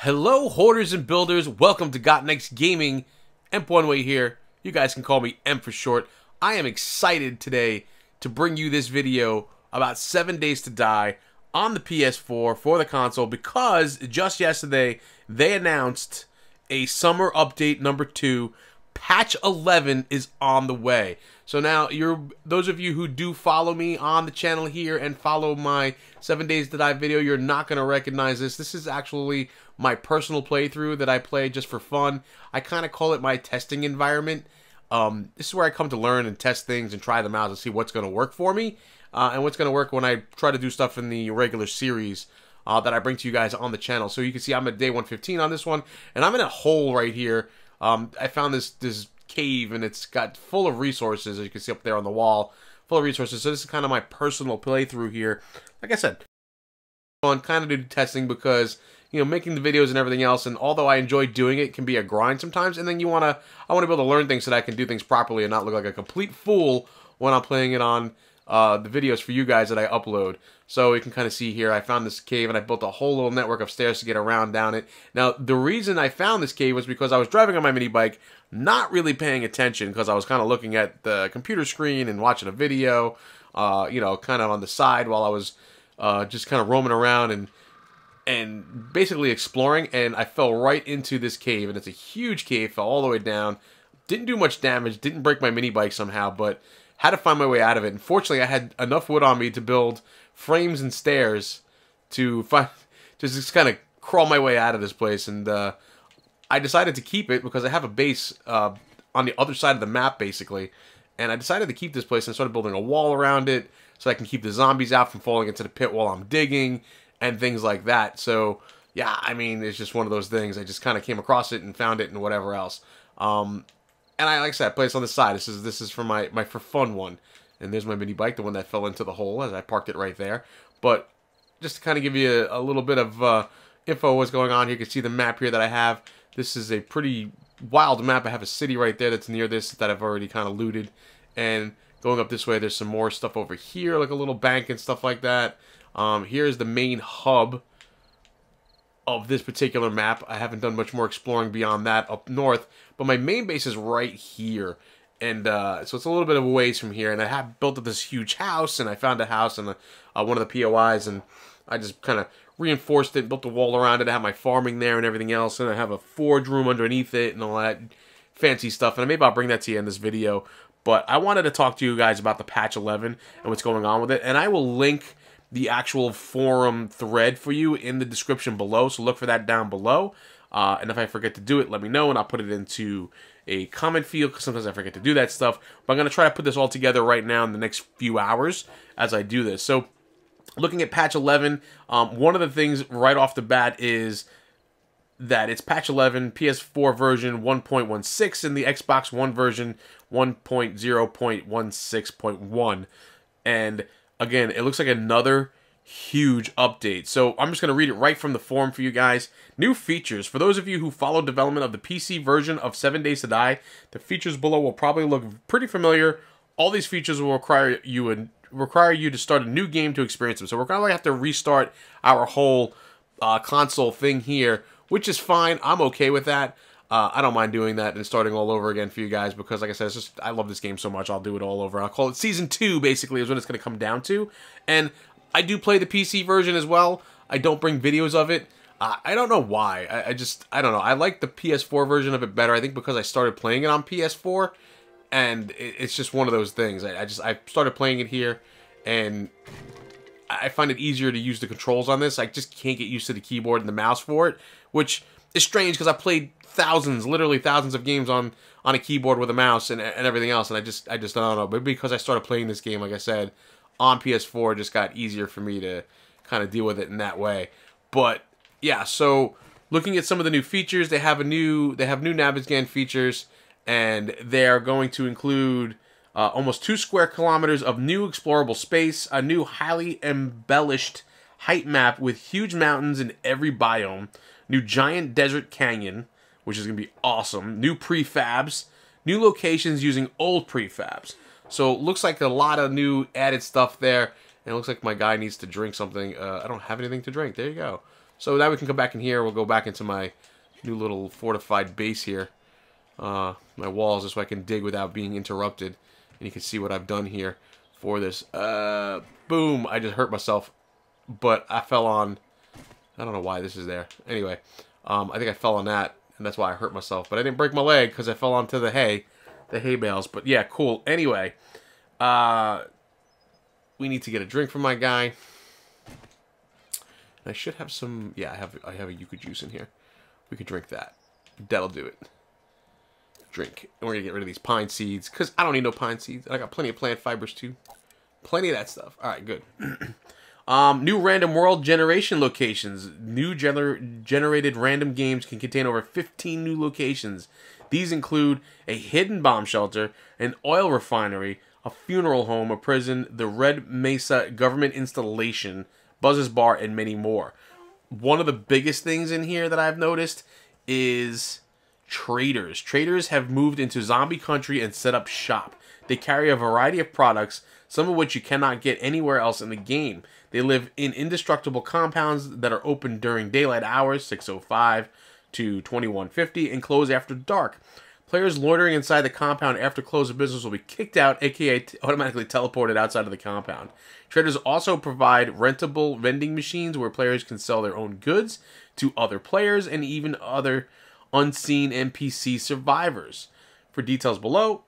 Hello, hoarders and builders. Welcome to Got Next Gaming. Emp One Way here. You guys can call me Emp for short. I am excited today to bring you this video about 7 Days to Die on the PS4 for the console because just yesterday they announced a summer update number 2. Patch 11 is on the way. So now, those of you who do follow me on the channel here and follow my 7 Days to Die video, you're not going to recognize this. This is actually my personal playthrough that I play just for fun. I kind of call it my testing environment. This is where I come to learn and test things and try them out and see what's going to work for me and what's going to work when I try to do stuff in the regular series that I bring to you guys on the channel. So you can see I'm at day 115 on this one, and I'm in a hole right here. I found this cave, and it's got full of resources, as you can see up there on the wall, full of resources. So this is kind of my personal playthrough here. Like I said, on kind of do testing because, you know, making the videos and everything else, and although I enjoy doing it, can be a grind sometimes. And then I want to be able to learn things so that I can do things properly and not look like a complete fool when I'm playing it on the videos for you guys that I upload. So you can kind of see here, I found this cave and I built a whole little network of stairs to get around down it. Now, the reason I found this cave was because I was driving on my mini bike, not really paying attention because I was kind of looking at the computer screen and watching a video, you know, kind of on the side while I was just kind of roaming around and basically exploring, and I fell right into this cave, and it's a huge cave, fell all the way down, didn't do much damage, didn't break my mini bike somehow, but had to find my way out of it. And fortunately, I had enough wood on me to build frames and stairs to just kind of crawl my way out of this place. And I decided to keep it because I have a base on the other side of the map, basically. And I decided to keep this place and started building a wall around it so I can keep the zombies out from falling into the pit while I'm digging and things like that. So, yeah, I mean, it's just one of those things. I just kind of came across it and found it and whatever else. And like I said, I play this on the side. This is for my for fun one. And there's my mini bike, the one that fell into the hole as I parked it right there. But just to kind of give you a little bit of info what's going on here, you can see the map here that I have. This is a pretty wild map. I have a city right there that's near this that I've already kind of looted. And going up this way, there's some more stuff over here, like a little bank and stuff like that. Here's the main hub of this particular map. I haven't done much more exploring beyond that up north, but my main base is right here. And so it's a little bit of a ways from here, and I have built up this huge house, and I found a house in one of the POIs, and I just kind of reinforced it, built a wall around it. I have my farming there and everything else, and I have a forge room underneath it and all that fancy stuff, and maybe I'll bring that to you in this video. But I wanted to talk to you guys about the patch 11 and what's going on with it, and I will link the actual forum thread for you in the description below, so look for that down below. And if I forget to do it, let me know, and I'll put it into a comment field, because sometimes I forget to do that stuff. But I'm going to try to put this all together right now in the next few hours as I do this. So, looking at patch 11, one of the things right off the bat is that it's patch 11, PS4 version 1.16, and the Xbox One version 1.0.16.1. And again, it looks like another huge update. So I'm just going to read it right from the forum for you guys. New features. For those of you who follow development of the PC version of 7 Days to Die, the features below will probably look pretty familiar. All these features will require you to start a new game to experience them. So we're going to have to restart our whole console thing here, which is fine. I'm okay with that. I don't mind doing that and starting all over again for you guys because, like I said, it's just I love this game so much. I'll do it all over. I'll call it Season 2, basically, is what it's going to come down to. And I do play the PC version as well. I don't bring videos of it. I don't know why. I don't know. I like the PS4 version of it better. I think because I started playing it on PS4, and it's just one of those things. I started playing it here, and I find it easier to use the controls on this. I just can't get used to the keyboard and the mouse for it, which is strange because I played literally thousands of games on a keyboard with a mouse and everything else, and I just don't know. But because I started playing this game, like I said, on PS4, it just got easier for me to kind of deal with it in that way. But yeah, so looking at some of the new features, they have new Naviscan features, and they are going to include almost 2 square kilometers of new explorable space, a new highly embellished height map with huge mountains in every biome, new giant desert canyon, which is going to be awesome, new prefabs, new locations using old prefabs. So it looks like a lot of new added stuff there. And it looks like my guy needs to drink something. I don't have anything to drink. There you go. So now we can come back in here. We'll go back into my new little fortified base here. My walls, just so I can dig without being interrupted. And you can see what I've done here for this. Boom! I just hurt myself. But I fell on... I don't know why this is there. Anyway, I think I fell on that. And that's why I hurt myself. But I didn't break my leg because I fell onto the hay. The hay bales. But yeah, cool. Anyway, we need to get a drink from my guy. I should have some... Yeah, I have a yucca juice in here. We could drink that. That'll do it. Drink. And we're going to get rid of these pine seeds. Because I don't need no pine seeds. I got plenty of plant fibers too. Plenty of that stuff. Alright, good. New random world generation locations. New generated random games can contain over 15 new locations. These include a hidden bomb shelter, an oil refinery, a funeral home, a prison, the Red Mesa government installation, Buzz's Bar, and many more. One of the biggest things in here that I've noticed is traders. Traders have moved into zombie country and set up shop. They carry a variety of products, some of which you cannot get anywhere else in the game. They live in indestructible compounds that are open during daylight hours, 6:05 to 21:50, and close after dark. Players loitering inside the compound after close of business will be kicked out, aka automatically teleported outside of the compound. Traders also provide rentable vending machines where players can sell their own goods to other players and even other unseen NPC survivors. For details below,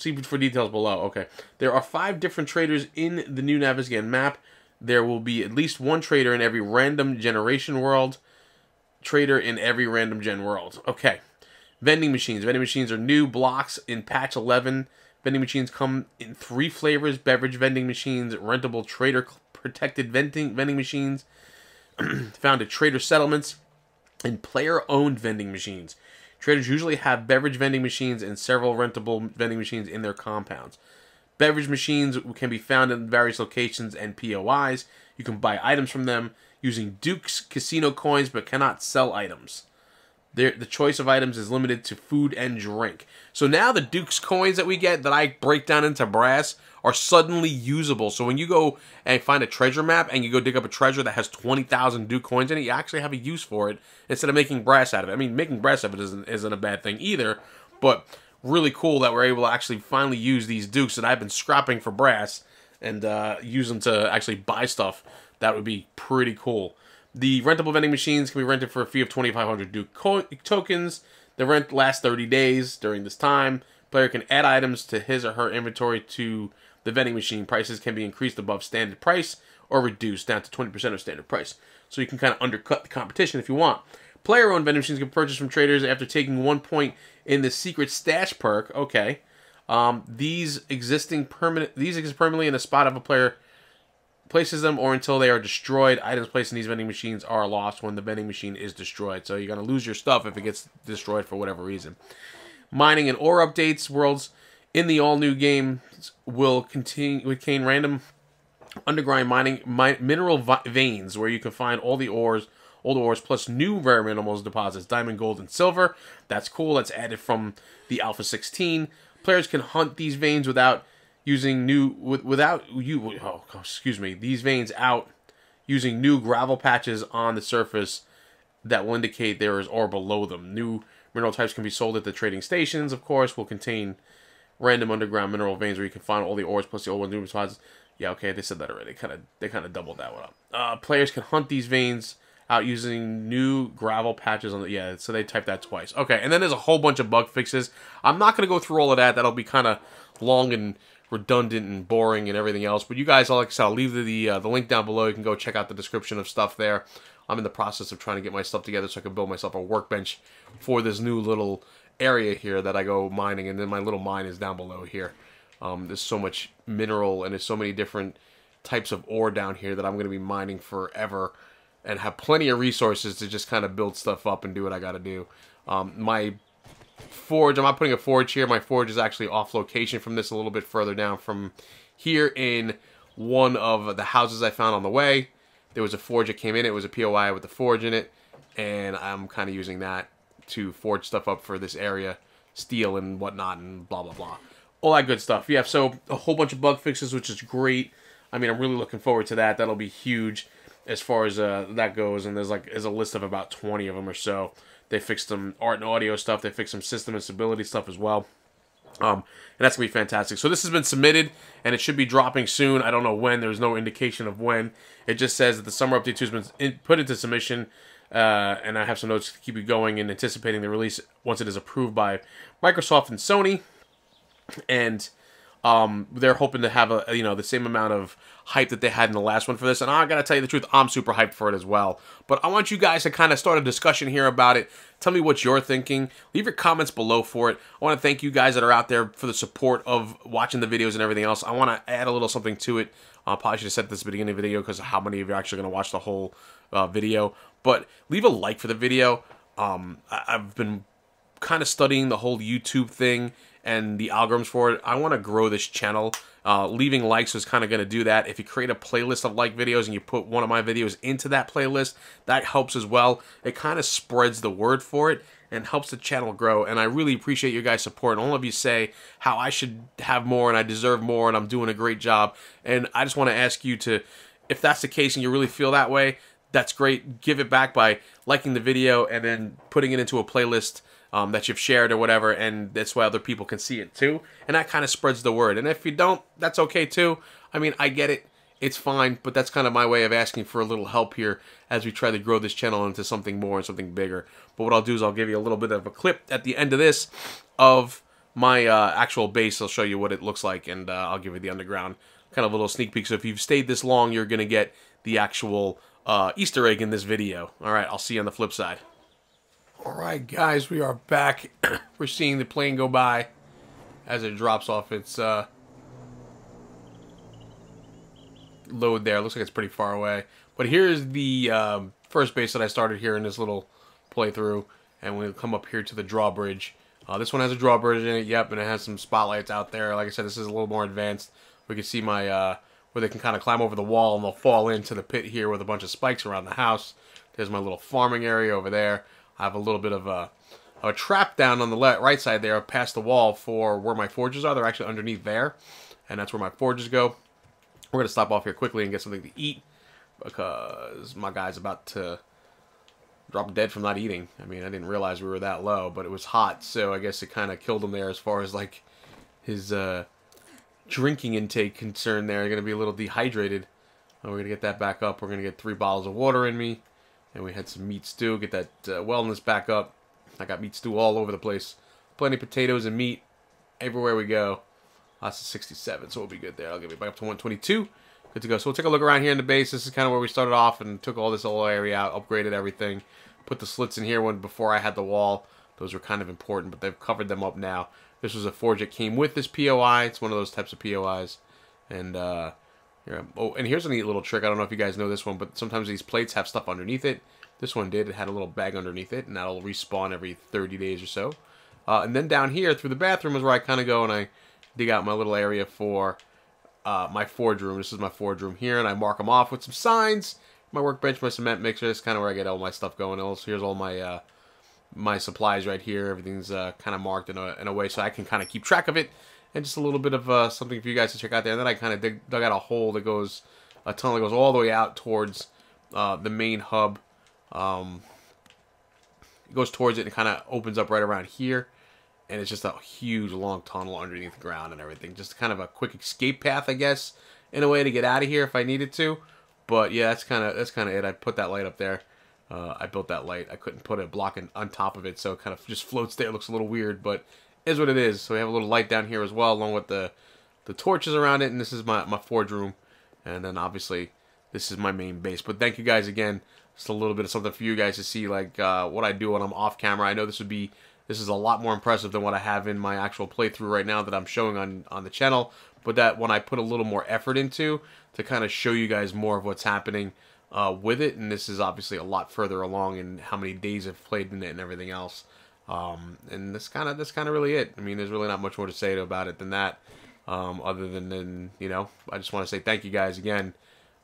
okay. There are 5 different traders in the new Naviscan map. There will be at least one trader in every random generation world. Trader in every random gen world. Okay. Vending machines. Vending machines are new blocks in patch 11. Vending machines come in 3 flavors. Beverage vending machines, rentable trader protected vending machines, found at trader settlements, and player-owned vending machines. Traders usually have beverage vending machines and several rentable vending machines in their compounds. Beverage machines can be found in various locations and POIs. You can buy items from them using Duke's casino coins, but cannot sell items. The choice of items is limited to food and drink. So now the Duke's coins that we get, that I break down into brass, are suddenly usable. So when you go and find a treasure map and you go dig up a treasure that has 20,000 Duke coins in it, you actually have a use for it instead of making brass out of it. I mean, making brass out of it isn't a bad thing either, but really cool that we're able to actually finally use these Dukes that I've been scrapping for brass and use them to actually buy stuff. That would be pretty cool. The rentable vending machines can be rented for a fee of 2,500 Duke tokens. The rent lasts 30 days. During this time, player can add items to his or her inventory to the vending machine. Prices can be increased above standard price or reduced down to 20% of standard price. So you can kind of undercut the competition if you want. Player-owned vending machines can purchase from traders after taking 1 point in the secret stash perk. Okay. These exist permanently in a spot of a player places them or until they are destroyed. Items placed in these vending machines are lost when the vending machine is destroyed. So you're going to lose your stuff if it gets destroyed for whatever reason. Mining and ore updates. Worlds in the all-new game will contain random underground mineral veins where you can find all the old ores plus new rare minerals deposits, diamond, gold, and silver. That's cool. That's added from the Alpha 16. Players can hunt these veins these veins out using new gravel patches on the surface that will indicate there is ore below them. New mineral types can be sold at the trading stations, of course, will contain random underground mineral veins where you can find all the ores plus the old new deposits. Yeah, okay, they said that already. They kind of doubled that one up. Players can hunt these veins out using new gravel patches on the... Yeah, so they typed that twice. Okay, and then there's a whole bunch of bug fixes. I'm not going to go through all of that. That'll be kind of long and redundant and boring and everything else. But you guys, like I said, I'll leave the link down below. You can go check out the description of stuff there. I'm in the process of trying to get my stuff together so I can build myself a workbench for this new little area here that I go mining. And then my little mine is down below here. There's so much mineral and there's so many different types of ore down here that I'm going to be mining forever and have plenty of resources to just kind of build stuff up and do what I got to do. My forge, I'm not putting a forge here. My forge is actually off location from this, a little bit further down from here in one of the houses I found on the way. There was a forge that came in. It was a POI with the forge in it, and I'm kind of using that to forge stuff up for this area, steel and whatnot, and blah, blah, blah. All that good stuff. Yeah, so a whole bunch of bug fixes, which is great. I mean, I'm really looking forward to that. That'll be huge. as far as that goes, and there's a list of about 20 of them or so. They fixed some art and audio stuff. They fixed some system and stability stuff as well. And that's going to be fantastic. So this has been submitted, and it should be dropping soon. I don't know when. There's no indication of when. It just says that the Summer Update 2 has been put into submission, and I have some notes to keep it going and anticipating the release once it is approved by Microsoft and Sony. And they're hoping to have the same amount of hype that they had in the last one for this. And I gotta tell you the truth, I'm super hyped for it as well. But I want you guys to kind of start a discussion here about it. Tell me what you're thinking. Leave your comments below for it. I want to thank you guys that are out there for the support of watching the videos and everything else. I want to add a little something to it. I probably should have said this at the beginning of the video because of how many of you are actually going to watch the whole video. But leave a like for the video. I've been kind of studying the whole YouTube thing and the algorithms for it. I want to grow this channel. Leaving likes is kind of going to do that. If you create a playlist of like videos and you put one of my videos into that playlist, that helps as well. It kind of spreads the word for it and helps the channel grow. And I really appreciate your guys' support. And all of you say how I should have more and I deserve more and I'm doing a great job. And I just want to ask you to, if that's the case and you really feel that way, that's great. Give it back by liking the video and then putting it into a playlist that you've shared or whatever, and that's why other people can see it too, and that kind of spreads the word. And if you don't, that's okay too. I mean, I get it, it's fine, but that's kind of my way of asking for a little help here as we try to grow this channel into something more and something bigger. But what I'll do is I'll give you a little bit of a clip at the end of this of my actual base. I'll show you what it looks like, and I'll give you the underground kind of a little sneak peek. So if you've stayed this long, you're going to get the actual Easter egg in this video. Alright, I'll see you on the flip side. Alright guys, we are back. We're seeing the plane go by as it drops off its load there. Looks like it's pretty far away. But here's the first base that I started here in this little playthrough. And we'll come up here to the drawbridge. This one has a drawbridge in it, yep, and it has some spotlights out there. Like I said, this is a little more advanced. We can see my where they can kind of climb over the wall and they'll fall into the pit here with a bunch of spikes around the house. There's my little farming area over there. I have a little bit of a trap down on the right side there past the wall for where my forges are. They're actually underneath there, and that's where my forges go. We're going to stop off here quickly and get something to eat because my guy's about to drop dead from not eating. I mean, I didn't realize we were that low, but it was hot, so I guess it kind of killed him there as far as like his drinking intake concern there. Going to be a little dehydrated. We're going to get that back up. We're going to get 3 bottles of water in me. And we had some meat stew. Get that wellness back up. I got meat stew all over the place. Plenty of potatoes and meat everywhere we go. That's a 67, so we'll be good there. I'll get it back up to 122. Good to go. So we'll take a look around here in the base. This is kind of where we started off and took all this whole area out, upgraded everything. Put the slits in here when before I had the wall. Those were kind of important, but they've covered them up now. This was a forge that came with this POI. It's one of those types of POIs. And and here's a neat little trick. I don't know if you guys know this one, but sometimes these plates have stuff underneath it. This one did. It had a little bag underneath it, and that'll respawn every 30 days or so. And then down here through the bathroom is where I kind of go and I dig out my little area for my forge room. This is my forge room here, and I mark them off with some signs. My workbench, my cement mixer. This is kind of where I get all my stuff going. Also, here's all my my supplies right here. Everything's kind of marked in a way so I can kind of keep track of it. And just a little bit of something for you guys to check out there. And then I kind of dug out a hole that goes, a tunnel that goes all the way out towards the main hub. It goes towards it and kind of opens up right around here. And it's just a huge long tunnel underneath the ground and everything. Just kind of a quick escape path, I guess, in a way to get out of here if I needed to. But yeah, that's kind of it. I put that light up there. I built that light. I couldn't put a block on top of it, so it kind of just floats there. It looks a little weird, but is what it is. So we have a little light down here as well, along with the torches around it. And this is my forge room. And then obviously this is my main base. But thank you guys again. Just a little bit of something for you guys to see, like what I do when I'm off camera. I know this is a lot more impressive than what I have in my actual playthrough right now that I'm showing on the channel. But that when I put a little more effort into to kind of show you guys more of what's happening with it. And this is obviously a lot further along in how many days I've played in it and everything else. And that's kind of really it. I mean, there's really not much more to say about it than that. Other than you know, I just want to say thank you guys again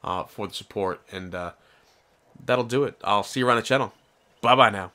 for the support, and that'll do it. I'll see you around the channel. Bye bye now.